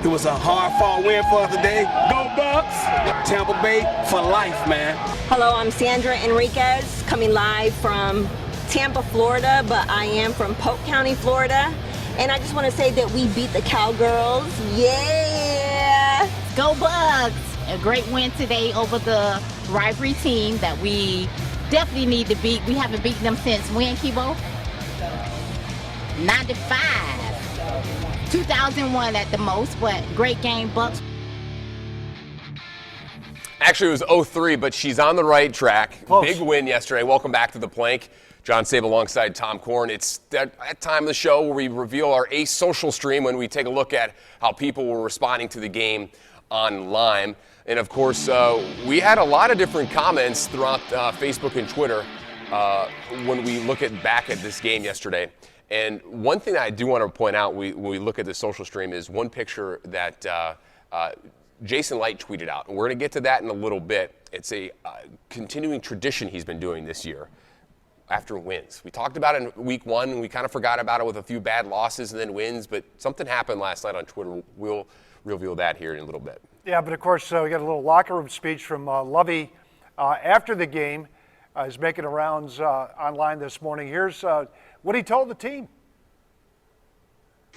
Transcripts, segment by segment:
It was a hard-fought win for us today. Go Bucs! Tampa Bay for life, man. Hello, I'm Sandra Enriquez, coming live from Tampa, Florida, but I am from Polk County, Florida. And I just want to say that we beat the Cowgirls. Yeah! Go Bucs! A great win today over the rivalry team that we definitely need to beat. We haven't beaten them since when, Kibo? 95. 2001 at the most, but great game, Bucs. Actually, it was 03, but she's on the right track. Close. Big win yesterday. Welcome back to the Plank. John Sable alongside Tom Korn. It's that time of the show where we reveal our Ace social stream when we take a look at how people were responding to the game online. And, of course, we had a lot of different comments throughout Facebook and Twitter when we look back at this game yesterday. And one thing that I do want to point out when we look at the social stream is one picture that Jason Light tweeted out. And we're going to get to that in a little bit. It's a continuing tradition he's been doing this year after wins. We talked about it in week one, and we kind of forgot about it with a few bad losses and then wins. But something happened last night on Twitter. We'll reveal that here in a little bit. Yeah, but of course, we got a little locker room speech from Lovey after the game. He's making the rounds online this morning. Here's what he told the team.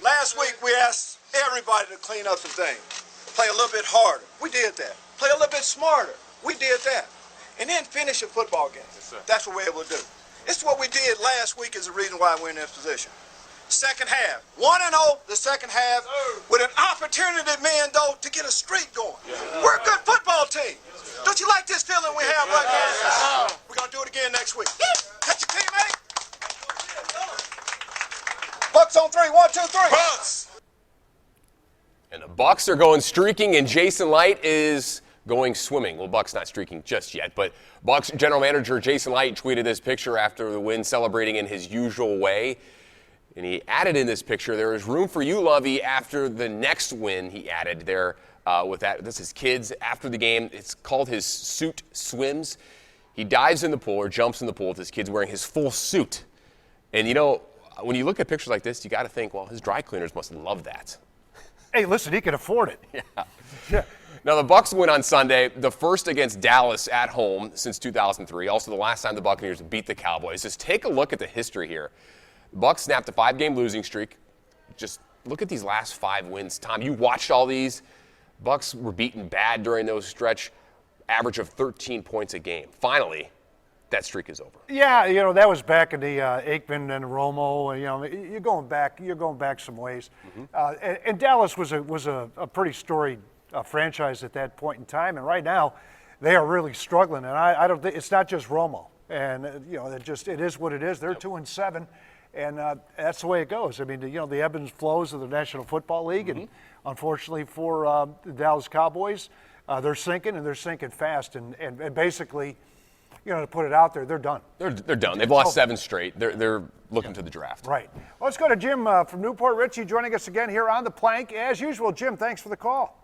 Last week, we asked everybody to clean up some things. Play a little bit harder. We did that. Play a little bit smarter. We did that. And then finish a football game. Yes, that's what we're able to do. It's what we did last week is the reason why we're in this position. Second half, 1-0 the second half, with an opportunity, man, though, to get a streak going. We're a good football team. Don't you like this feeling we have right now? We're going to do it again next week. Catch your teammate. Bucs on three. 1, 2, 3. Bucs. And the Bucs are going streaking, and Jason Light is going swimming. Well, Bucs not streaking just yet, but Bucs general manager Jason Light tweeted this picture after the win, celebrating in his usual way. And he added in this picture, there is room for you, Lovey, after the next win. He added there with that. This is kids after the game. It's called his suit swims. He dives in the pool or jumps in the pool with his kids wearing his full suit. And, you know, when you look at pictures like this, you got to think, well, his dry cleaners must love that. Hey, listen, he can afford it. Yeah. Now, the Bucs win on Sunday, the first against Dallas at home since 2003. Also, the last time the Buccaneers beat the Cowboys. Just take a look at the history here. The Bucs snapped a 5-game losing streak. Just look at these last 5 wins. Tom, you watched all these. Bucs were beaten bad during those stretch, average of 13 points a game. Finally, that streak is over. Yeah, you know, that was back in the Aikman and Romo. You know, you're going back some ways. Mm-hmm. And Dallas was a pretty storied franchise at that point in time. And right now, they are really struggling. And I don't think it's not just Romo. And you know, it is what it is. They're 2-7. And that's the way it goes. I mean, you know, the ebbs and flows of the National Football League, mm-hmm. and unfortunately for the Dallas Cowboys, they're sinking, and they're sinking fast. And basically, you know, to put it out there, they're done. They're done. They've lost 7 straight. They're looking to the draft. Right. Well, let's go to Jim from Newport. Richie joining us again here on the Plank. As usual, Jim, thanks for the call.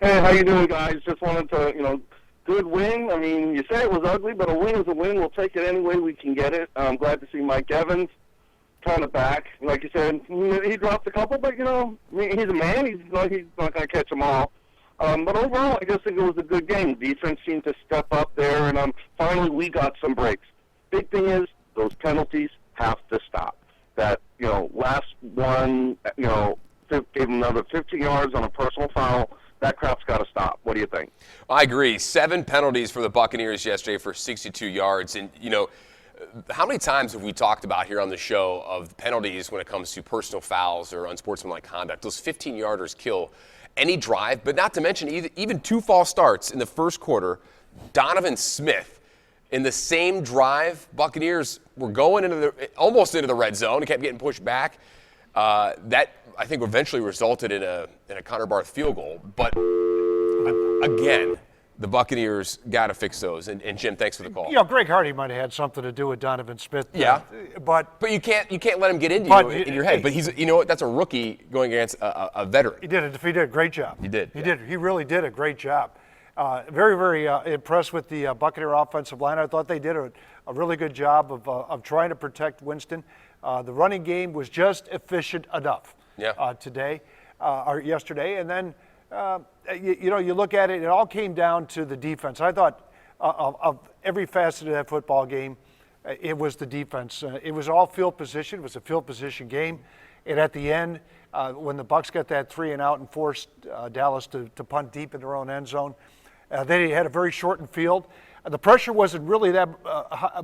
Hey, how you doing, guys? Just wanted to, you know, good win. I mean, you say it was ugly, but a win is a win. We'll take it any way we can get it. I'm glad to see Mike Evans kind of back. Like you said, he dropped a couple, but, you know, he's a man. He's not going to catch them all. But overall, I just think it was a good game. Defense seemed to step up there, and finally we got some breaks. Big thing is those penalties have to stop. That, you know, last one, you know, gave him another 50 yards on a personal foul. That crap's got to stop. What do you think? I agree. 7 penalties for the Buccaneers yesterday for 62 yards. And, you know, how many times have we talked about here on the show of penalties when it comes to personal fouls or unsportsmanlike conduct? Those 15-yarders kill any drive, but not to mention even 2 false starts in the first quarter. Donovan Smith, in the same drive, Buccaneers were going almost into the red zone and kept getting pushed back. That, I think, eventually resulted in a Connor Barth field goal. But, again, the Buccaneers got to fix those. And Jim, thanks for the call. You know, Greg Hardy might have had something to do with Donovan Smith. Yeah, but you can't let him get into you in your head. But he's, you know what? That's a rookie going against a veteran. He did a great job. He did. He really did a great job. Very, very impressed with the Buccaneer offensive line. I thought they did a really good job of trying to protect Winston. The running game was just efficient enough today. yesterday, and then you look at it. It all came down to the defense. I thought of every facet of that football game, it was the defense. It was all field position. It was a field position game, and at the end, when the Bucs got that 3-and-out and forced Dallas to punt deep in their own end zone, they had a very shortened field. The pressure wasn't really that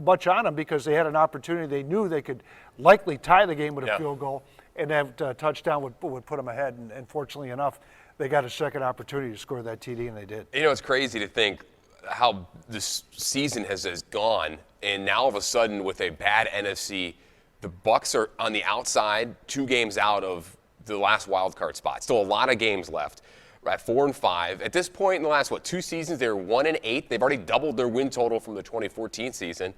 much on them because they had an opportunity. They knew they could likely tie the game with a field goal, and that touchdown would put them ahead. And fortunately enough, they got a second opportunity to score that TD, and they did. You know, it's crazy to think how this season has gone, and now all of a sudden with a bad NFC, the Bucs are on the outside, 2 games out of the last wild card spot. Still a lot of games left. We're at 4-5. At this point in the last, 2 seasons, they were 1-8. They've already doubled their win total from the 2014 season.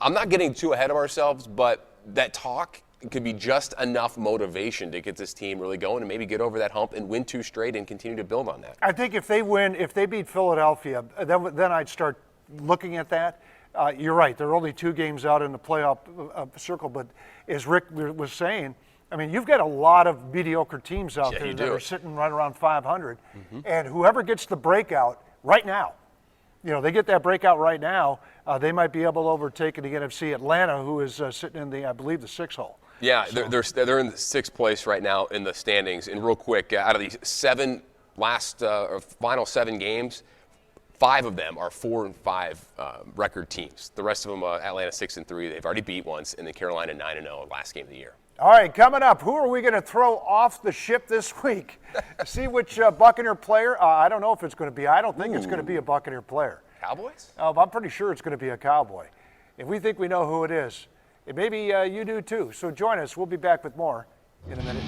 I'm not getting too ahead of ourselves, but that talk could be just enough motivation to get this team really going and maybe get over that hump and win 2 straight and continue to build on that. I think if they beat Philadelphia, then I'd start looking at that. You're right. They're only 2 games out in the playoff circle, but as Rick was saying, I mean, you've got a lot of mediocre teams out there that are sitting right around 500, and whoever gets the breakout right now, they get that breakout right now, they might be able to overtake the NFC Atlanta, who is sitting in I believe, the 6th hole. Yeah, so they're in the 6th place right now in the standings. And real quick, out of the final 7 games, 5 of them are 4-5 record teams. The rest of them, Atlanta 6-3. They've already beat once, and then Carolina 9-0 last game of the year. All right, coming up, who are we going to throw off the ship this week? See which Buccaneer player? I don't know if it's going to be. I don't think it's going to be a Buccaneer player. Cowboys? I'm pretty sure it's going to be a Cowboy. If we think we know who it is, maybe you do too. So join us. We'll be back with more in a minute.